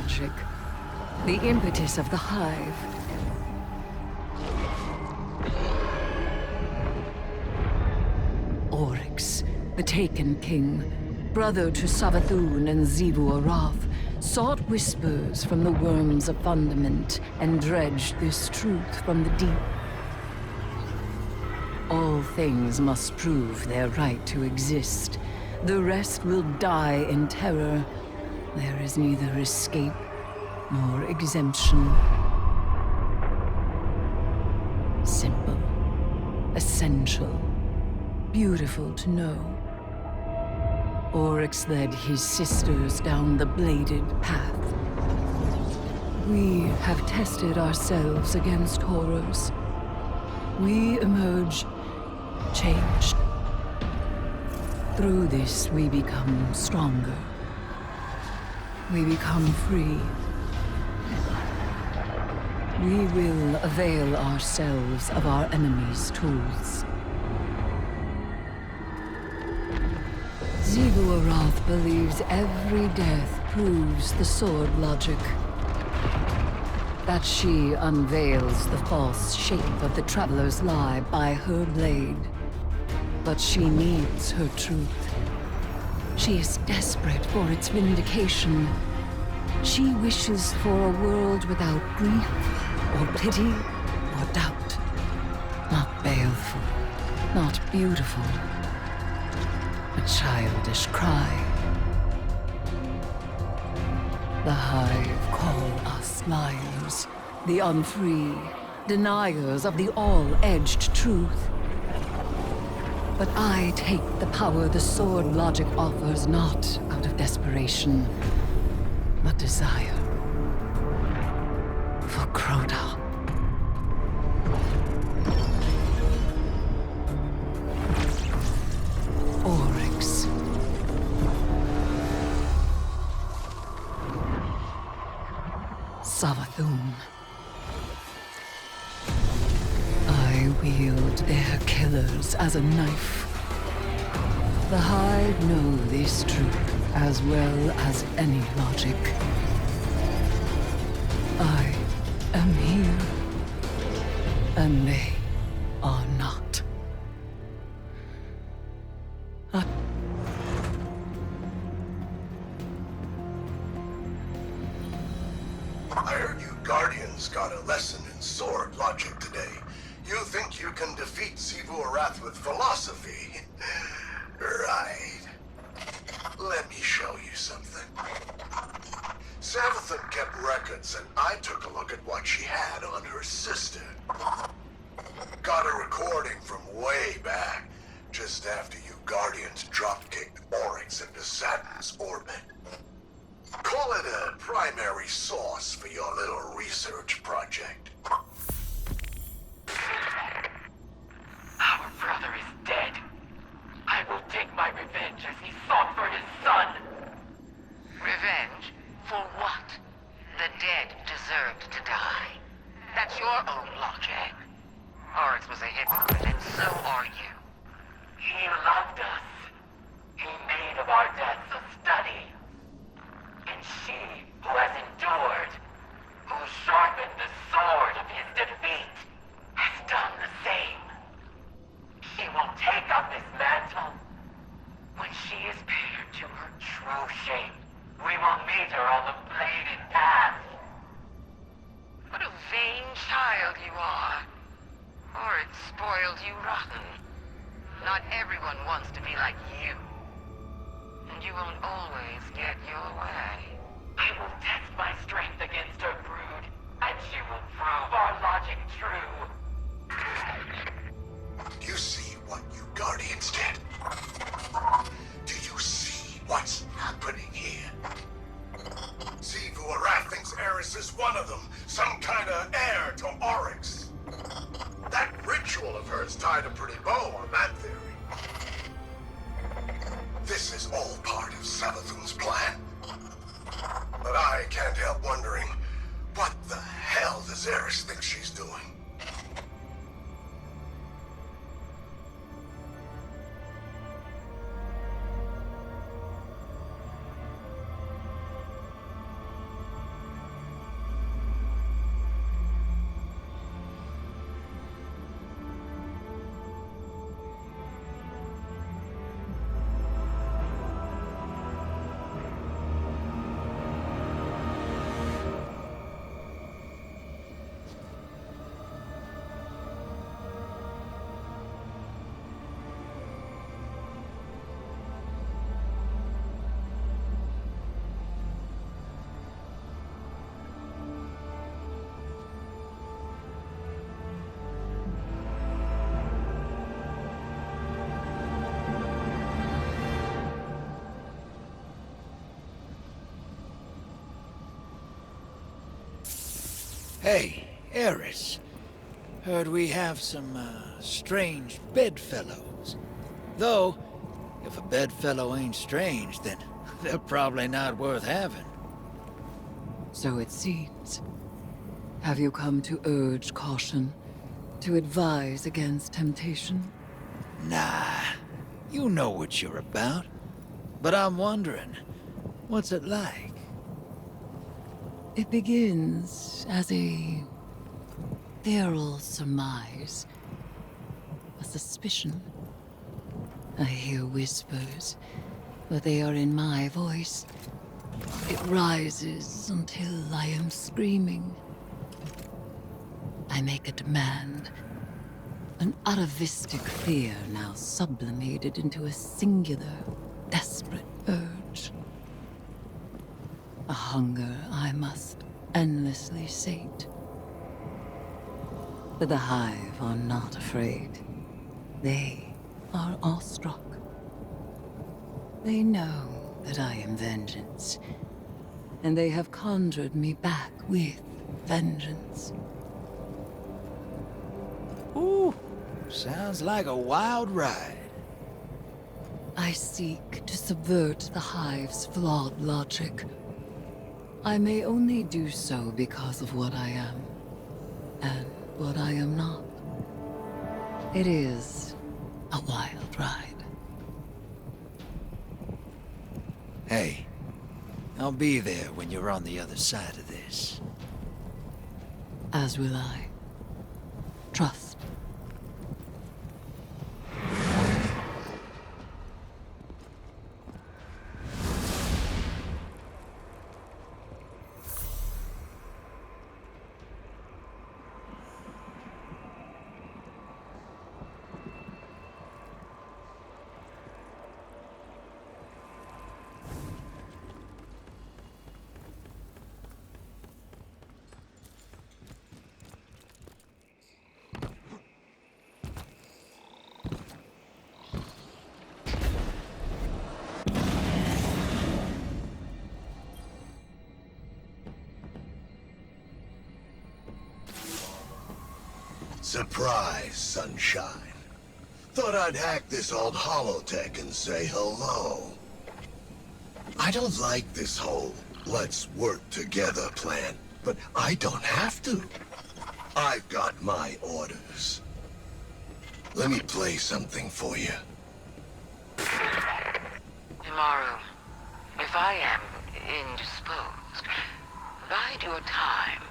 logic. The impetus of the Hive. Oryx, the Taken King, brother to Savathun and Xivu Arath, sought whispers from the worms of Fundament and dredged this truth from the deep. All things must prove their right to exist. The rest will die in terror. There is neither escape nor exemption. Simple, essential, beautiful to know. Oryx led his sisters down the bladed path. We have tested ourselves against horrors. We emerge changed. Through this, we become stronger. We become free. We will avail ourselves of our enemy's tools. Xivu Arath believes every death proves the sword logic. That she unveils the false shape of the Traveler's lie by her blade. But she needs her truth. She is desperate for its vindication. She wishes for a world without grief, or pity, or doubt. Not baleful, not beautiful. A childish cry. The Hive call us liars, the unfree, deniers of the all-edged truth. But I take the power the sword logic offers not out of desperation, but desire for Crota. Oryx. Savathun. I wield their killers as a knife. The Hive know this truth as well as any logic. I am here, and they are not. I heard you Guardians got a lesson in sword logic today. You think you can defeat Xivu Arath with philosophy? Right. Let me show you something. Savathun kept records, and I took a look at what she had on her sister. Got a recording from way back, just after you Guardians drop-kicked Oryx into Saturn's orbit. Call it a primary source for your little research project. Our brother is dead. I will take my revenge as he sought for his son. Revenge? For what? The dead deserved to die. That's your own logic. Oryx was a hypocrite, and so are you. He loved us. He made of our deaths a study. And she, who has endured, who sharpened the sword of his defeat, has done the same. She will take up his mantle. When she is paired to her true shape, we will meet her on the bladed path. What a vain child you are. Oryx spoiled you rotten. Not everyone wants to be like you. And you won't always get your way. I will test my strength against her brood, and she will prove our logic true. Do you see what you Guardians did? Do you see what's happening here? Xivu Arath thinks Eris is one of them, some kind of heir to Oryx. That ritual of hers tied a pretty bow on that theory. This is all part of Savathun's plan. But I can't help wondering, what the hell does Eris think she's doing? Hey, Eris. Heard we have some, strange bedfellows. Though, if a bedfellow ain't strange, then they're probably not worth having. So it seems. Have you come to urge caution? To advise against temptation? Nah, you know what you're about. But I'm wondering, what's it like? It begins as a feral surmise. A suspicion. I hear whispers, but they are in my voice. It rises until I am screaming. I make a demand. An atavistic fear now sublimated into a singular, desperate urge. A hunger I must endlessly sate. But the Hive are not afraid. They are awestruck. They know that I am vengeance, and they have conjured me back with vengeance. Ooh, sounds like a wild ride. I seek to subvert the Hive's flawed logic. I may only do so because of what I am, and what I am not. It is a wild ride. Hey, I'll be there when you're on the other side of this. As will I. Trust. Surprise, sunshine. Thought I'd hack this old holotech and say hello. I don't like this whole let's work together plan, but I don't have to. I've got my orders. Let me play something for you. Tomorrow, if I am indisposed, bide your time.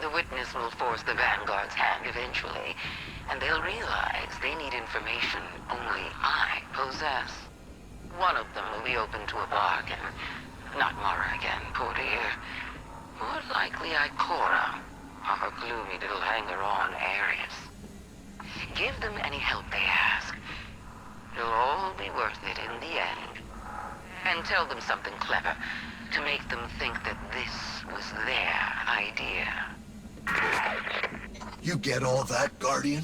The witness will force the Vanguard's hand eventually, and they'll realize they need information only I possess. One of them will be open to a bargain. Not Mara again, poor dear. More likely Ikora, our gloomy little hanger-on Eris. Give them any help they ask. It'll all be worth it in the end. And tell them something clever, to make them think that this was their idea. You get all that, Guardian?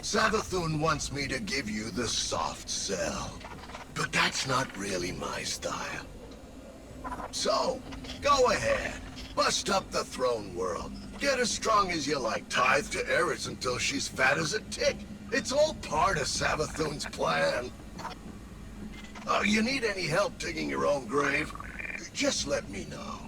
Savathun wants me to give you the soft sell. But that's not really my style. So, go ahead. Bust up the throne world. Get as strong as you like. Tithe to Eris until she's fat as a tick. It's all part of Savathun's plan. You need any help digging your own grave? Just let me know.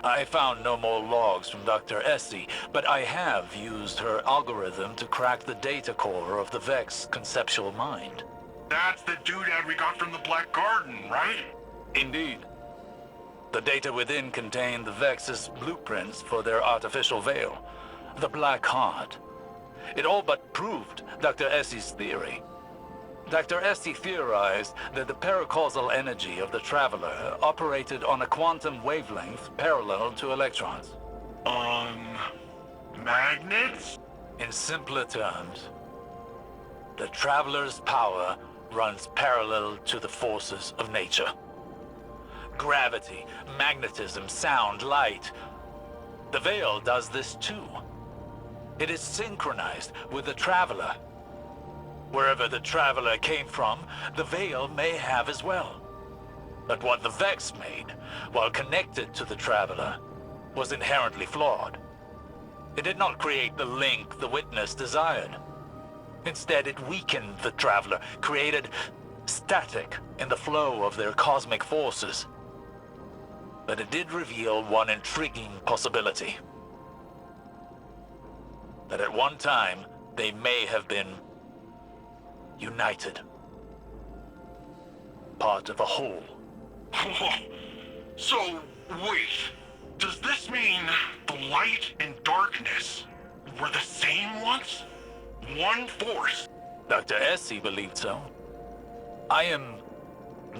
I found no more logs from Dr. Essie, but I have used her algorithm to crack the data core of the Vex's conceptual mind. That's the doodad we got from the Black Garden, right? Indeed. The data within contained the Vex's blueprints for their artificial veil, the Black Heart. It all but proved Dr. Essie's theory. Dr. Esty theorized that the paracausal energy of the Traveler operated on a quantum wavelength parallel to electrons. Magnets? In simpler terms, the Traveler's power runs parallel to the forces of nature. Gravity, magnetism, sound, light. The Veil does this too. It is synchronized with the Traveler. Wherever the Traveler came from, the Veil may have as well. But what the Vex made, while connected to the Traveler, was inherently flawed. It did not create the link the Witness desired. Instead, it weakened the Traveler, created static in the flow of their cosmic forces. But it did reveal one intriguing possibility. That at one time, they may have been united. Part of a whole. So, wait. Does this mean the light and darkness were the same once? One force? Dr. Essie believed so. I am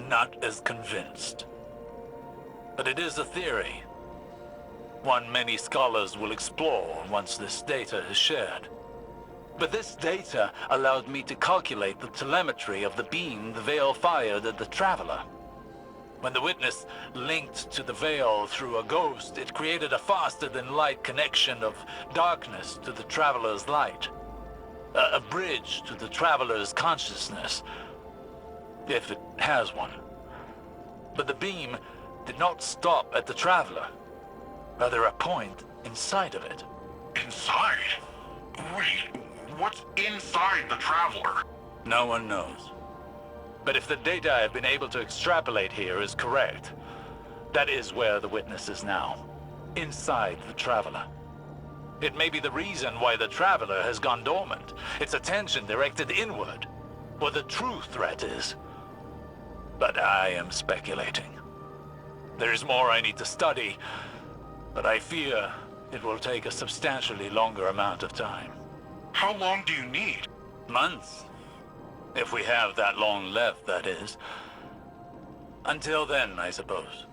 not as convinced. But it is a theory. One many scholars will explore once this data is shared. But this data allowed me to calculate the telemetry of the beam the Veil fired at the Traveler. When the Witness linked to the Veil through a ghost, it created a faster-than-light connection of darkness to the Traveler's light. A bridge to the Traveler's consciousness, if it has one. But the beam did not stop at the Traveler, rather a point inside of it. Inside? Wait, what's inside the Traveler? No one knows. But if the data I've been able to extrapolate here is correct, that is where the Witness is now. Inside the Traveler. It may be the reason why the Traveler has gone dormant, its attention directed inward, where the true threat is. But I am speculating. There is more I need to study, but I fear it will take a substantially longer amount of time. How long do you need? Months. If we have that long left, that is. Until then, I suppose.